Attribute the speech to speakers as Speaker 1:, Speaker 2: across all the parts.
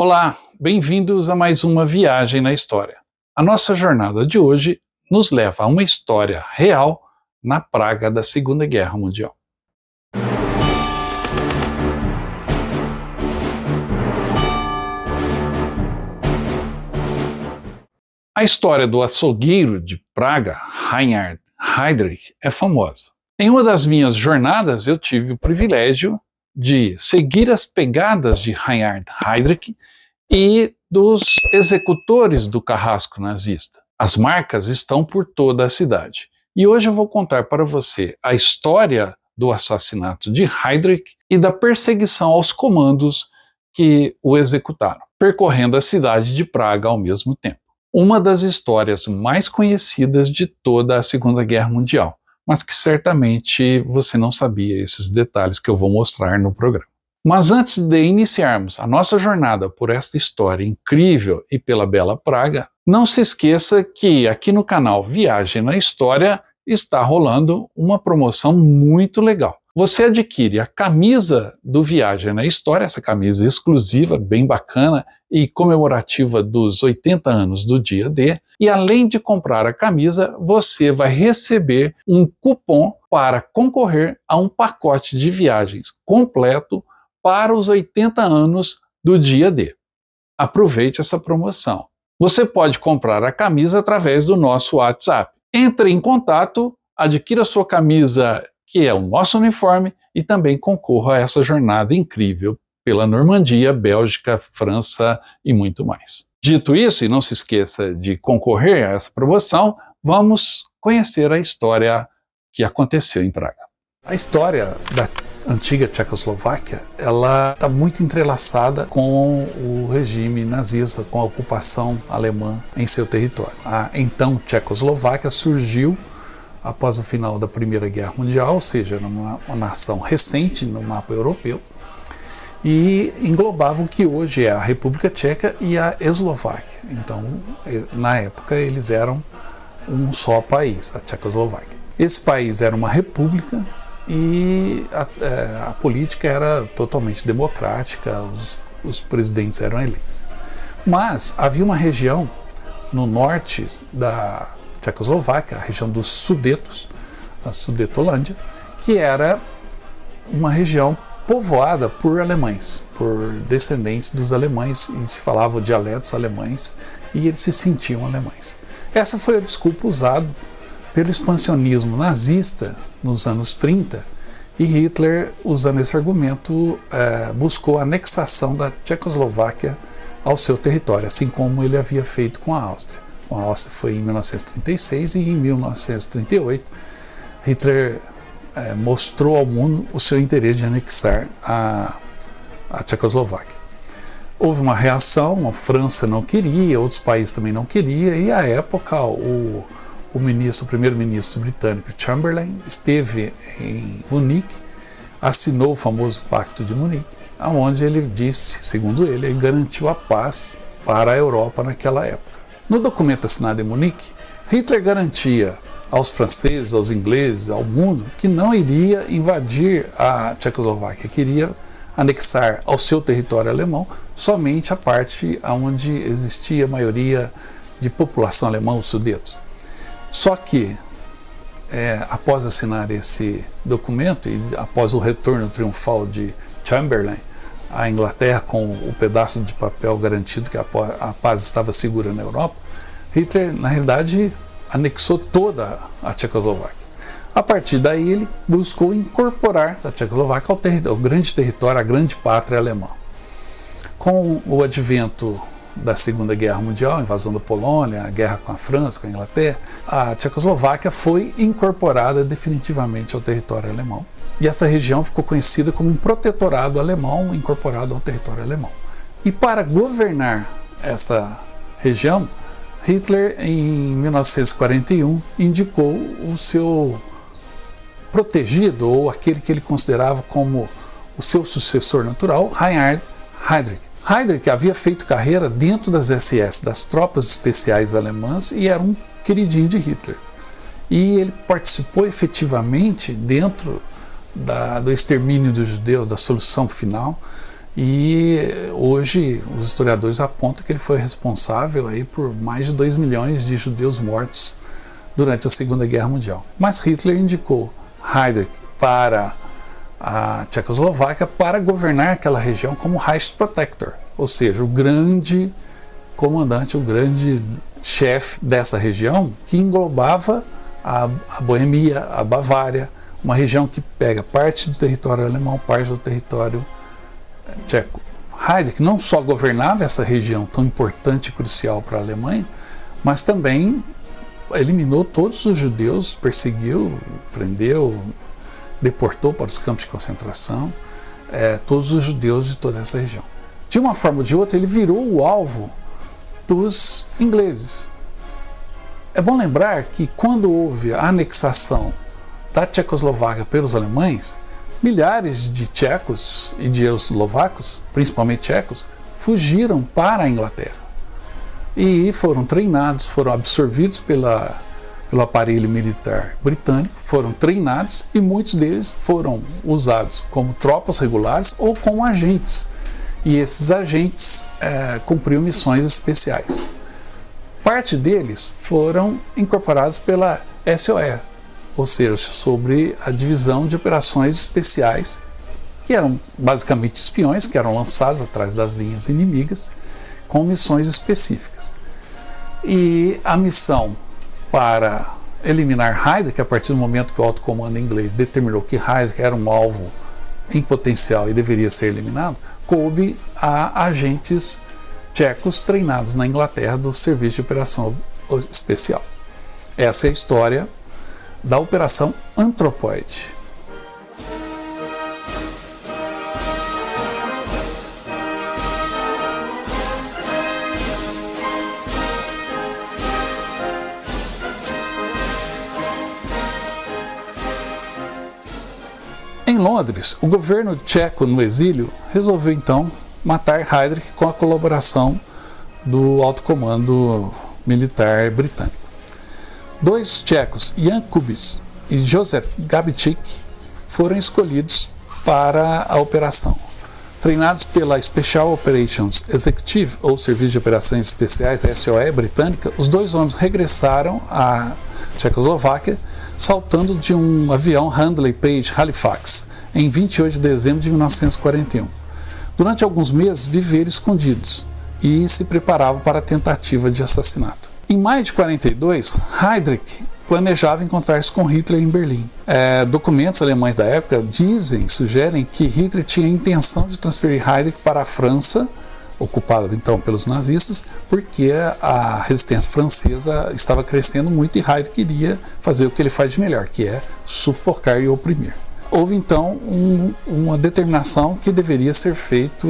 Speaker 1: Olá, bem-vindos a mais uma viagem na história. A nossa jornada de hoje nos leva a uma história real na praga da Segunda Guerra Mundial. A história do açougueiro de Praga, Reinhard Heydrich, é famosa. Em uma das minhas jornadas, eu tive o privilégio de seguir as pegadas de Reinhard Heydrich e dos executores do carrasco nazista. As marcas estão por toda a cidade. E hoje eu vou contar para você a história do assassinato de Heydrich e da perseguição aos comandos que o executaram, percorrendo a cidade de Praga ao mesmo tempo. Uma das histórias mais conhecidas de toda a Segunda Guerra Mundial, mas que certamente você não sabia esses detalhes que eu vou mostrar no programa. Mas antes de iniciarmos a nossa jornada por esta história incrível e pela bela Praga, não se esqueça que aqui no canal Viagem na História está rolando uma promoção muito legal. Você adquire a camisa do Viagem na História, essa camisa exclusiva, bem bacana e comemorativa dos 80 anos do dia D, e além de comprar a camisa, você vai receber um cupom para concorrer a um pacote de viagens completo para os 80 anos do dia D. Aproveite essa promoção. Você pode comprar a camisa através do nosso WhatsApp. Entre em contato, adquira sua camisa, que é o nosso uniforme, e também concorra a essa jornada incrível pela Normandia, Bélgica, França e muito mais. Dito isso, e não se esqueça de concorrer a essa promoção, vamos conhecer a história que aconteceu em Praga.
Speaker 2: A história da antiga Tchecoslováquia, ela está muito entrelaçada com o regime nazista, com a ocupação alemã em seu território. A então Tchecoslováquia surgiu após o final da Primeira Guerra Mundial, ou seja, uma nação recente no mapa europeu, e englobava o que hoje é a República Tcheca e a Eslováquia. Então, na época, eles eram um só país, a Tchecoslováquia. Esse país era uma república e a política era totalmente democrática, os presidentes eram eleitos. Mas havia uma região no norte da Tchecoslováquia, a região dos Sudetos, a Sudetolândia, que era uma região povoada por alemães, por descendentes dos alemães, e se falavam dialetos alemães, e eles se sentiam alemães. Essa foi a desculpa usada pelo expansionismo nazista nos anos 30, e Hitler, usando esse argumento, buscou a anexação da Tchecoslováquia ao seu território, assim como ele havia feito com a Áustria. Com a Áustria foi em 1936 e em 1938 Hitler mostrou ao mundo o seu interesse de anexar a Tchecoslováquia. Houve uma reação, a França não queria, outros países também não queriam, e à época o primeiro-ministro britânico Chamberlain esteve em Munique, assinou o famoso Pacto de Munique, onde ele disse, segundo ele garantiu a paz para a Europa naquela época. No documento assinado em Munique, Hitler garantia aos franceses, aos ingleses, ao mundo, que não iria invadir a Tchecoslováquia, queria anexar ao seu território alemão somente a parte onde existia a maioria de população alemã, os Sudetos. Só que, após assinar esse documento e após o retorno triunfal de Chamberlain à Inglaterra com o pedaço de papel garantido que a paz estava segura na Europa, Hitler, na realidade, anexou toda a Tchecoslováquia. A partir daí, ele buscou incorporar a Tchecoslováquia ao grande território, à grande pátria alemã. Com o advento da Segunda Guerra Mundial, a invasão da Polônia, a guerra com a França, com a Inglaterra, a Tchecoslováquia foi incorporada definitivamente ao território alemão. E essa região ficou conhecida como um protetorado alemão incorporado ao território alemão. E para governar essa região, Hitler, em 1941, indicou o seu protegido, ou aquele que ele considerava como o seu sucessor natural, Reinhard Heydrich. Heydrich havia feito carreira dentro das SS, das tropas especiais alemãs, e era um queridinho de Hitler. E ele participou efetivamente dentro do extermínio dos judeus, da solução final, E hoje os historiadores apontam que ele foi responsável aí por mais de 2 milhões de judeus mortos durante a Segunda Guerra Mundial. Mas Hitler indicou Heydrich para a Tchecoslováquia para governar aquela região como Reichsprotektor, ou seja, o grande comandante, o grande chefe dessa região, que englobava a Boêmia, a Bavária, uma região que pega parte do território alemão, parte do território tcheco. Heydrich não só governava essa região tão importante e crucial para a Alemanha, mas também eliminou todos os judeus, perseguiu, prendeu, deportou para os campos de concentração todos os judeus de toda essa região. De uma forma ou de outra, ele virou o alvo dos ingleses. É bom lembrar que quando houve a anexação da Tchecoslováquia pelos alemães, milhares de tchecos e de eslovacos, principalmente tchecos, fugiram para a Inglaterra e foram treinados, foram absorvidos pelo aparelho militar britânico, foram treinados e muitos deles foram usados como tropas regulares ou como agentes. E esses agentes cumpriam missões especiais. Parte deles foram incorporados pela SOE, ou seja, sobre a divisão de operações especiais, que eram basicamente espiões que eram lançados atrás das linhas inimigas com missões específicas. E a missão para eliminar Heydrich, a partir do momento que o alto comando inglês determinou que Heydrich era um alvo em potencial e deveria ser eliminado, coube a agentes tchecos treinados na Inglaterra do Serviço de Operação Especial. Essa é a história da Operação Anthropoid. Em Londres, o governo tcheco no exílio resolveu então matar Heydrich com a colaboração do alto comando militar britânico. 2 tchecos, Jan Kubiš e Josef Gabčík, foram escolhidos para a operação. Treinados pela Special Operations Executive, ou Serviço de Operações Especiais, SOE britânica, os 2 homens regressaram à Tchecoslováquia saltando de um avião Handley Page Halifax em 28 de dezembro de 1941. Durante alguns meses viveram escondidos e se preparavam para a tentativa de assassinato. Em maio de 42, Heydrich planejava encontrar-se com Hitler em Berlim. Documentos alemães da época sugerem que Hitler tinha a intenção de transferir Heydrich para a França, ocupada então pelos nazistas, porque a resistência francesa estava crescendo muito e Heydrich queria fazer o que ele faz de melhor, que é sufocar e oprimir. Houve então uma determinação que deveria ser feito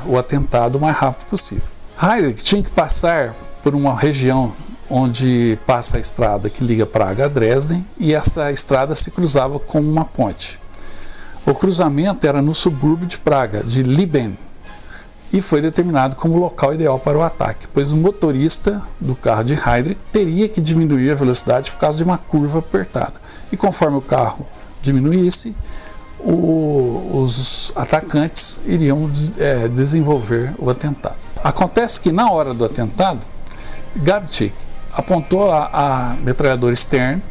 Speaker 2: o atentado o mais rápido possível. Heydrich tinha que passar por uma região onde passa a estrada que liga Praga a Dresden, e essa estrada se cruzava com uma ponte. O cruzamento era no subúrbio de Praga, de Liben, e foi determinado como o local ideal para o ataque, pois o motorista do carro de Heydrich teria que diminuir a velocidade por causa de uma curva apertada. E conforme o carro diminuísse, os atacantes iriam desenvolver o atentado. Acontece que na hora do atentado, Gabčík apontou a metralhadora Stern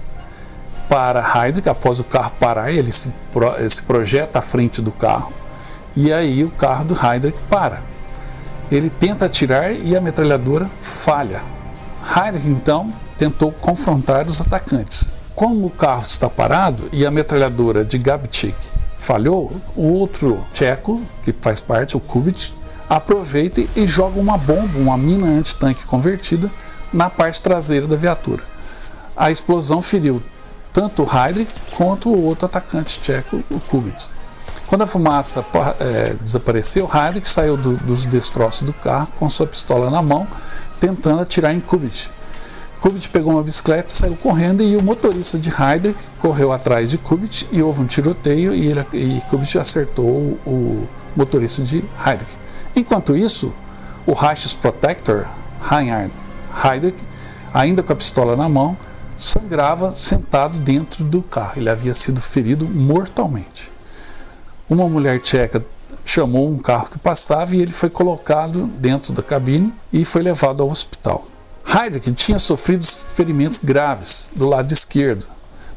Speaker 2: para Heydrich. Após o carro parar, ele se projeta à frente do carro, e aí o carro do Heydrich para. Ele tenta atirar e a metralhadora falha. Heydrich então tentou confrontar os atacantes. Como o carro está parado e a metralhadora de Gabčík falhou, o outro tcheco, que faz parte, o Kubiš, aproveita e joga uma bomba, uma mina antitanque convertida, na parte traseira da viatura. A explosão feriu tanto o Heydrich quanto o outro atacante tcheco, o Kubiš. Quando a fumaça desapareceu, Heydrich saiu dos destroços do carro com sua pistola na mão, tentando atirar em Kubiš. Kubiš pegou uma bicicleta, saiu correndo, e o motorista de Heydrich correu atrás de Kubiš e houve um tiroteio e Kubiš acertou o motorista de Heydrich. Enquanto isso, o Reichsprotektor Reinhard Heydrich, ainda com a pistola na mão, sangrava sentado dentro do carro. Ele havia sido ferido mortalmente. Uma mulher tcheca chamou um carro que passava e ele foi colocado dentro da cabine e foi levado ao hospital. Heydrich tinha sofrido ferimentos graves do lado esquerdo,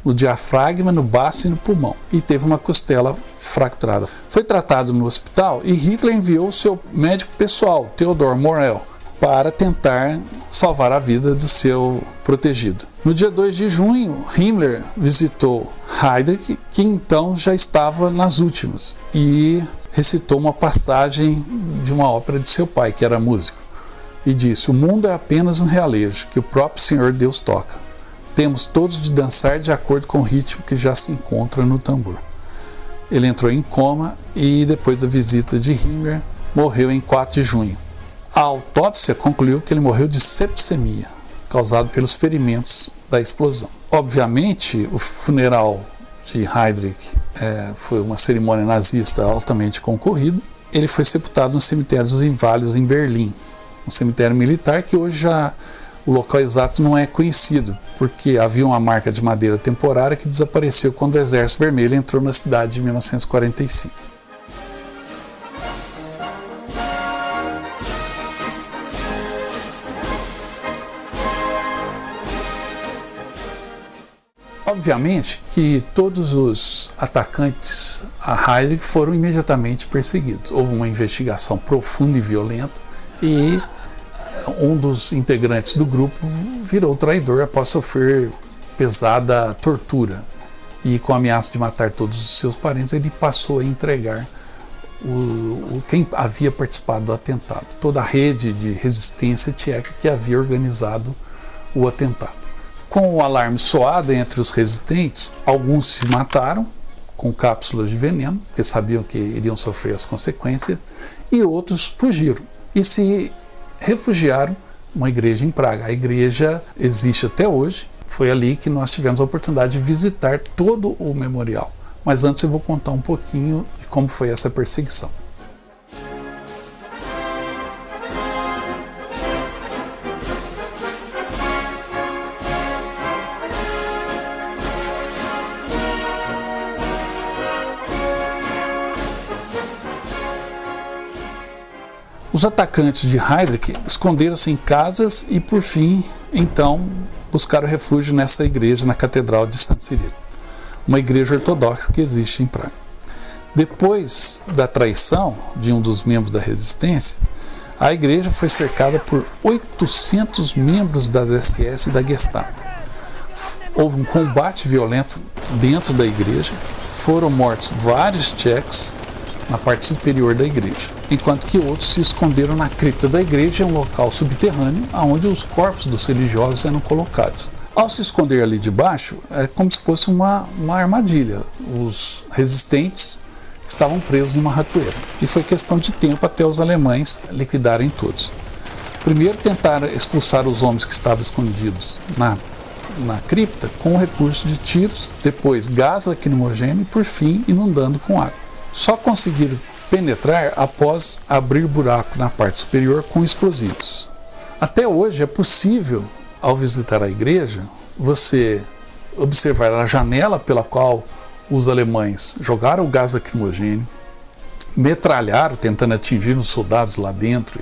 Speaker 2: no diafragma, no baço e no pulmão, e teve uma costela fraturada. Foi tratado no hospital e Hitler enviou o seu médico pessoal, Theodor Morell, para tentar salvar a vida do seu protegido. No dia 2 de junho, Himmler visitou Heydrich, que então já estava nas últimas, e recitou uma passagem de uma ópera de seu pai, que era músico, e disse: "O mundo é apenas um realejo que o próprio Senhor Deus toca. Temos todos de dançar de acordo com o ritmo que já se encontra no tambor." Ele entrou em coma e, depois da visita de Himmler, morreu em 4 de junho. A autópsia concluiu que ele morreu de septicemia, causado pelos ferimentos da explosão. Obviamente, o funeral de Heydrich foi uma cerimônia nazista altamente concorrida. Ele foi sepultado no cemitério dos Inválidos, em Berlim, um cemitério militar que hoje já o local exato não é conhecido, porque havia uma marca de madeira temporária que desapareceu quando o Exército Vermelho entrou na cidade em 1945. Obviamente que todos os atacantes a Heydrich foram imediatamente perseguidos. Houve uma investigação profunda e violenta e um dos integrantes do grupo virou traidor após sofrer pesada tortura. E com a ameaça de matar todos os seus parentes, ele passou a entregar quem havia participado do atentado, toda a rede de resistência tcheca que havia organizado o atentado. Com o alarme soado entre os resistentes, alguns se mataram com cápsulas de veneno, porque sabiam que iriam sofrer as consequências, e outros fugiram e se refugiaram numa igreja em Praga. A igreja existe até hoje. Foi ali que nós tivemos a oportunidade de visitar todo o memorial. Mas antes eu vou contar um pouquinho de como foi essa perseguição. Os atacantes de Heydrich esconderam-se em casas e, por fim, então, buscaram refúgio nessa igreja, na Catedral de Santo Cirilo, uma igreja ortodoxa que existe em Praga. Depois da traição de um dos membros da resistência, a igreja foi cercada por 800 membros das SS e da Gestapo. Houve um combate violento dentro da igreja, foram mortos vários tchecos na parte superior da igreja, enquanto que outros se esconderam na cripta da igreja, um local subterrâneo onde os corpos dos religiosos eram colocados. Ao se esconder ali debaixo, é como se fosse uma armadilha. Os resistentes estavam presos numa ratoeira e foi questão de tempo até os alemães liquidarem todos. Primeiro tentaram expulsar os homens que estavam escondidos na cripta com o recurso de tiros, depois gás lacrimogêneo e, por fim, inundando com água. Só conseguiram penetrar após abrir buraco na parte superior com explosivos. Até hoje é possível, ao visitar a igreja, você observar a janela pela qual os alemães jogaram o gás lacrimogêneo, metralharam tentando atingir os soldados lá dentro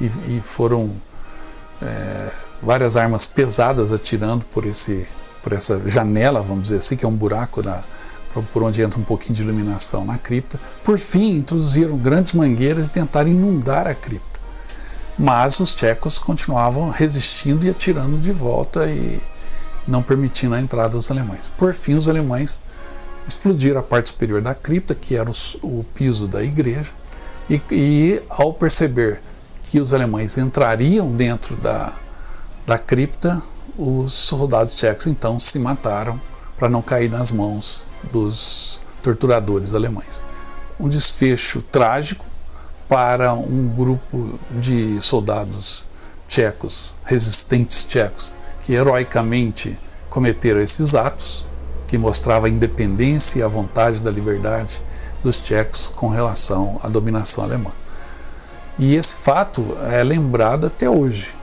Speaker 2: e foram várias armas pesadas atirando por essa janela, vamos dizer assim, que é um buraco por onde entra um pouquinho de iluminação na cripta. Por fim, introduziram grandes mangueiras e tentaram inundar a cripta. Mas os tchecos continuavam resistindo e atirando de volta e não permitindo a entrada dos alemães. Por fim, os alemães explodiram a parte superior da cripta, que era o piso da igreja, e ao perceber que os alemães entrariam dentro da cripta, os soldados tchecos então se mataram para não cair nas mãos dos torturadores alemães. Um desfecho trágico para um grupo de soldados tchecos, resistentes tchecos, que heroicamente cometeram esses atos, que mostrava a independência e a vontade da liberdade dos tchecos com relação à dominação alemã. E esse fato é lembrado até hoje.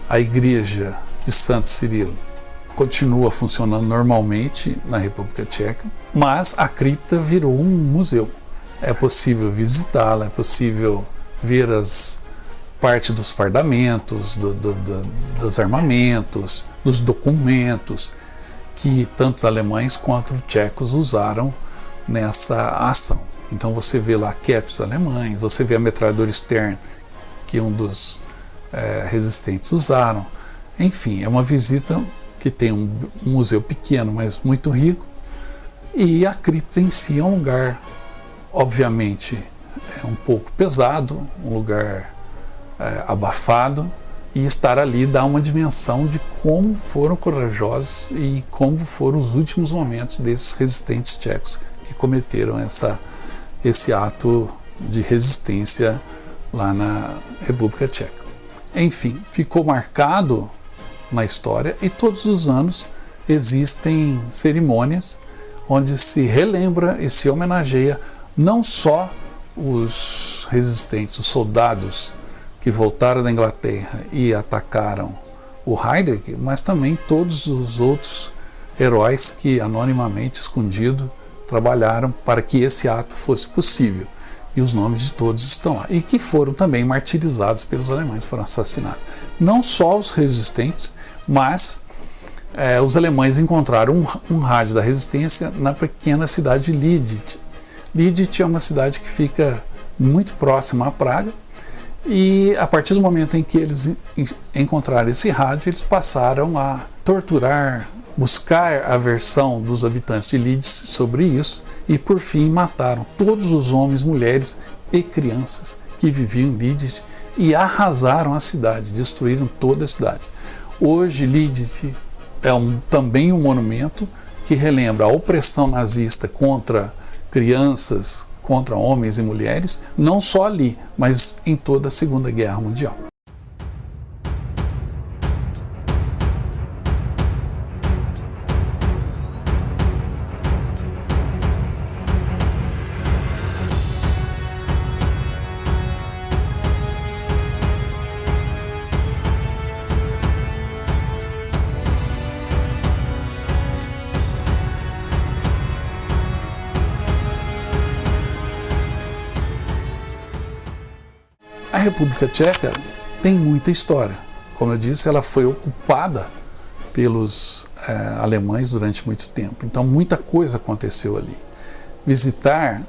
Speaker 2: A igreja de Santo Cirilo continua funcionando normalmente na República Tcheca, mas a cripta virou um museu. é possível visitá-la, é possível ver parte dos fardamentos, dos armamentos, dos documentos que tanto os alemães quanto os tchecos usaram nessa ação. Então você vê lá caps alemães, você vê a metralhadora Stern, que um dos resistentes usaram. Enfim, é uma visita que tem um museu pequeno, mas muito rico, e a cripta em si é um lugar, obviamente, um pouco pesado, um lugar abafado, e estar ali dá uma dimensão de como foram corajosos e como foram os últimos momentos desses resistentes tchecos que cometeram esse ato de resistência lá na República Tcheca. Enfim, ficou marcado na história, e todos os anos existem cerimônias onde se relembra e se homenageia não só os resistentes, os soldados que voltaram da Inglaterra e atacaram o Heydrich, mas também todos os outros heróis que anonimamente, escondido, trabalharam para que esse ato fosse possível. E os nomes de todos estão lá. E que foram também martirizados pelos alemães, foram assassinados. Não só os resistentes, mas os alemães encontraram um rádio da resistência na pequena cidade de Lidice. Lidice é uma cidade que fica muito próxima a Praga, e a partir do momento em que eles encontraram esse rádio, eles passaram a torturar, buscar a versão dos habitantes de Lidice sobre isso, e por fim mataram todos os homens, mulheres e crianças que viviam em Lidice e arrasaram a cidade, destruíram toda a cidade. Hoje Lidice é também um monumento que relembra a opressão nazista contra crianças, contra homens e mulheres, não só ali, mas em toda a Segunda Guerra Mundial. A República Tcheca tem muita história. Como eu disse, ela foi ocupada pelos alemães durante muito tempo. Então muita coisa aconteceu ali. Visitar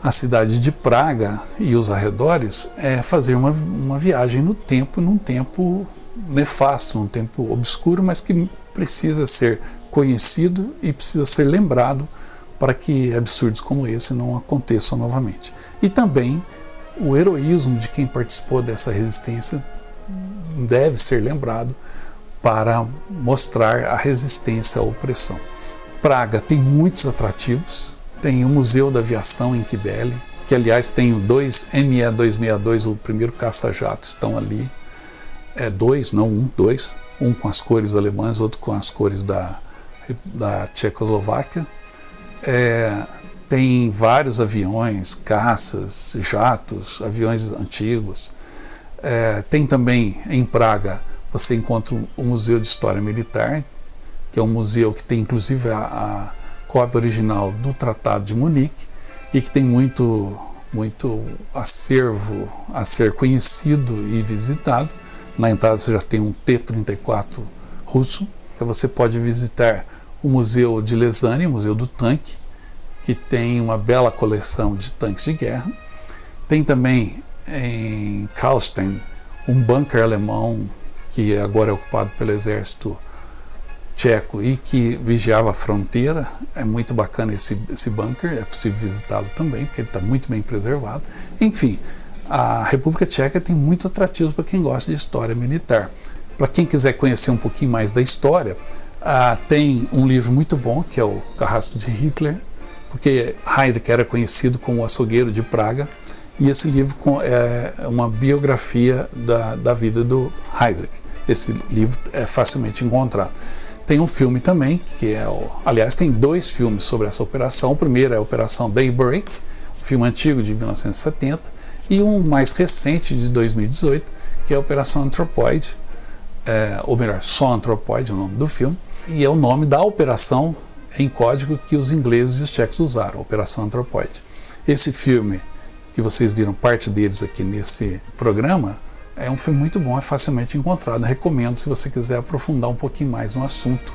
Speaker 2: a cidade de Praga e os arredores é fazer uma viagem no tempo, num tempo nefasto, num tempo obscuro, mas que precisa ser conhecido e precisa ser lembrado para que absurdos como esse não aconteçam novamente. E também o heroísmo de quem participou dessa resistência deve ser lembrado para mostrar a resistência à opressão. Praga tem muitos atrativos, tem o Museu da Aviação em Kibele, que aliás tem dois ME-262, o primeiro caça-jato, estão ali. Dois um com as cores alemãs, outro com as cores da Tchecoslováquia. Tem vários aviões, caças, jatos, aviões antigos. Tem também em Praga, você encontra o Museu de História Militar, que é um museu que tem inclusive a cópia original do Tratado de Munique e que tem muito acervo a ser conhecido e visitado. Na entrada você já tem um T-34 russo. Você pode visitar o Museu de Lausanne, o Museu do Tanque, que tem uma bela coleção de tanques de guerra. Tem também em Kallstein um bunker alemão que agora é ocupado pelo exército tcheco e que vigiava a fronteira. É muito bacana esse bunker, é possível visitá-lo também, porque ele está muito bem preservado. Enfim, a República Tcheca tem muitos atrativos para quem gosta de história militar. Para quem quiser conhecer um pouquinho mais da história, tem um livro muito bom, que é o Carrasco de Hitler, porque Heydrich era conhecido como o açougueiro de Praga, e esse livro é uma biografia da vida do Heydrich. Esse livro é facilmente encontrado. Tem um filme também, aliás, tem dois filmes sobre essa operação. O primeiro é a Operação Daybreak, um filme antigo de 1970, e um mais recente de 2018, que é a Operação Anthropoid, ou melhor, só Anthropoid é o nome do filme, e é o nome da operação em código que os ingleses e os tchecos usaram, Operação Anthropoid. Esse filme, que vocês viram parte deles aqui nesse programa, é um filme muito bom, é facilmente encontrado. Recomendo se você quiser aprofundar um pouquinho mais no assunto,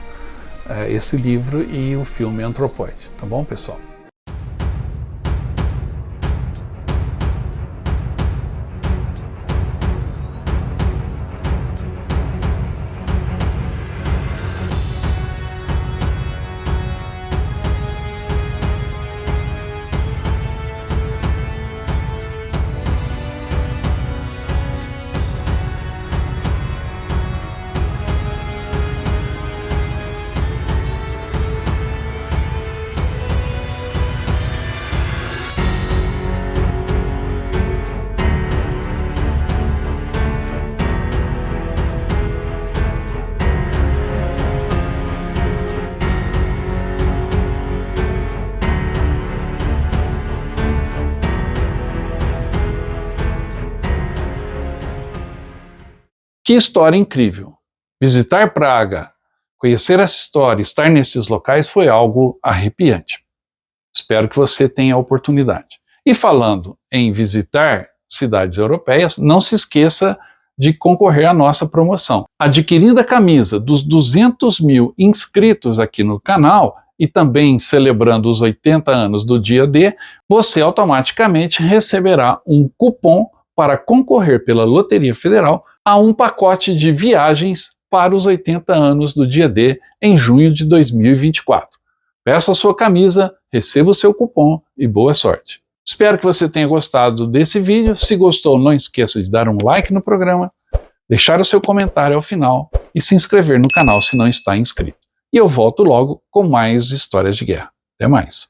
Speaker 2: esse livro e o filme Antropóide. Tá bom, pessoal?
Speaker 1: Que história incrível! Visitar Praga, conhecer essa história, estar nesses locais foi algo arrepiante. Espero que você tenha a oportunidade. E falando em visitar cidades europeias, não se esqueça de concorrer à nossa promoção. Adquirindo a camisa dos 200 mil inscritos aqui no canal e também celebrando os 80 anos do dia D, você automaticamente receberá um cupom para concorrer pela Loteria Federal a um pacote de viagens para os 80 anos do dia D em junho de 2024. Peça a sua camisa, receba o seu cupom e boa sorte. Espero que você tenha gostado desse vídeo. Se gostou, não esqueça de dar um like no programa, deixar o seu comentário ao final e se inscrever no canal se não está inscrito. E eu volto logo com mais histórias de guerra. Até mais!